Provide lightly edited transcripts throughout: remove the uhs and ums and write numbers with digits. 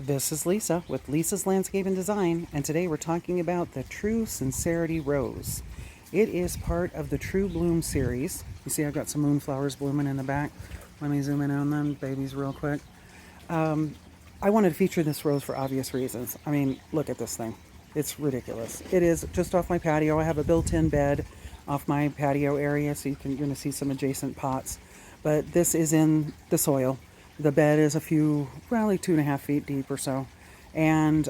This is Lisa with Lisa's Landscape and Design, and today we're talking about the True Sincerity Rose. It is part of the True Bloom series. You see I've got some moonflowers blooming in the back. Let me zoom in on them babies real quick. I wanted to feature this rose for obvious reasons. I mean, look at this thing. It's ridiculous. It is just off my patio. I have a built-in bed off my patio area, so you're going to see some adjacent pots. But this is in the soil. The bed is probably 2.5 feet deep or so. And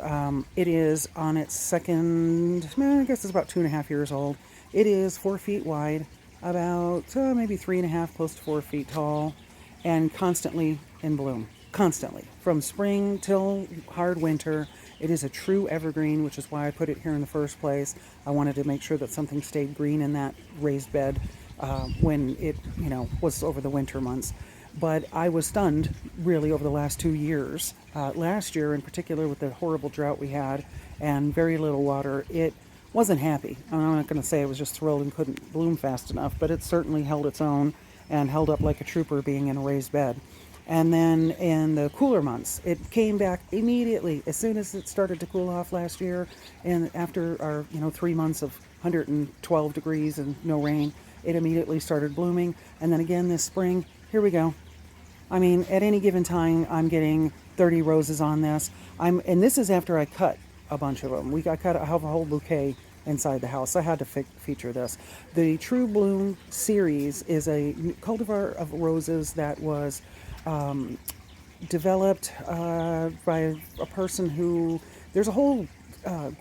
it is on its second, I guess it's about 2.5 years old. It is 4 feet wide, about maybe 3.5, close to 4 feet tall, and constantly in bloom. Constantly. From spring till hard winter. It is a true evergreen, which is why I put it here in the first place. I wanted to make sure that something stayed green in that raised bed when it, was over the winter months. But I was stunned, really, over the last 2 years. Last year, in particular, with the horrible drought we had and very little water, it wasn't happy. I'm not going to say it was just thrilled and couldn't bloom fast enough, but it certainly held its own and held up like a trooper being in a raised bed. And then in the cooler months, it came back immediately as soon as it started to cool off last year. And after our 3 months of 112 degrees and no rain, it immediately started blooming. And then again this spring, here we go. I mean, at any given time, I'm getting 30 roses on this. And this is after I cut a bunch of them. I have a whole bouquet inside the house. I had to feature this. The True Bloom series is a cultivar of roses that was developed by a person who, there's a whole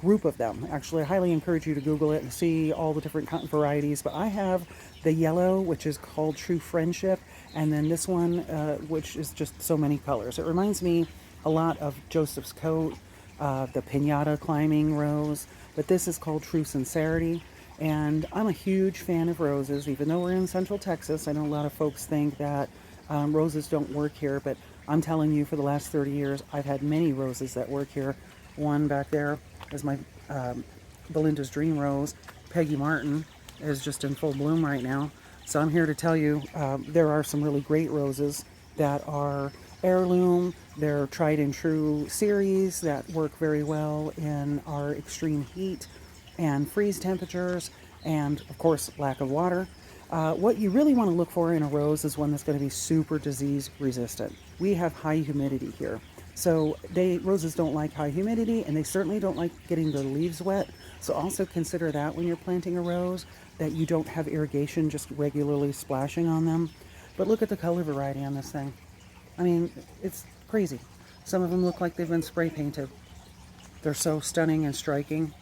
group of them. Actually, I highly encourage you to Google it and see all the different varieties. But I have the yellow, which is called True Friendship, and then this one, which is just so many colors. It reminds me a lot of Joseph's Coat, the Pinata Climbing Rose, but this is called True Sincerity. And I'm a huge fan of roses, even though we're in Central Texas. I know a lot of folks think that roses don't work here, but I'm telling you, for the last 30 years, I've had many roses that work here. One back there is my Belinda's Dream Rose. Peggy Martin is just in full bloom right now. So I'm here to tell you there are some really great roses that are heirloom. They're tried and true series that work very well in our extreme heat and freeze temperatures and, of course, lack of water. What you really want to look for in a rose is one that's going to be super disease resistant. We have high humidity here. So roses don't like high humidity, and they certainly don't like getting their leaves wet. So also consider that when you're planting a rose, that you don't have irrigation just regularly splashing on them. But look at the color variety on this thing. I mean, it's crazy. Some of them look like they've been spray painted. They're so stunning and striking.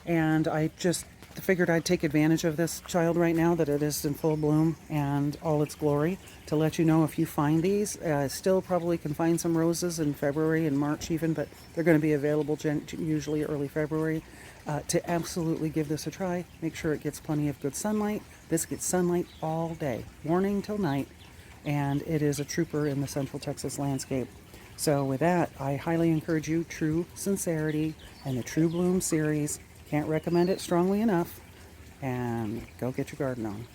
And I just figured I'd take advantage of this child right now that it is in full bloom and all its glory to let you know if you find these. Still probably can find some roses in February and March even, but they're going to be available usually early February. To absolutely give this a try, make sure it gets plenty of good sunlight. This gets sunlight all day, morning till night, and it is a trooper in the Central Texas landscape. So with that, I highly encourage you, True Sincerity and the True Bloom series. Can't recommend it strongly enough. And go get your garden on.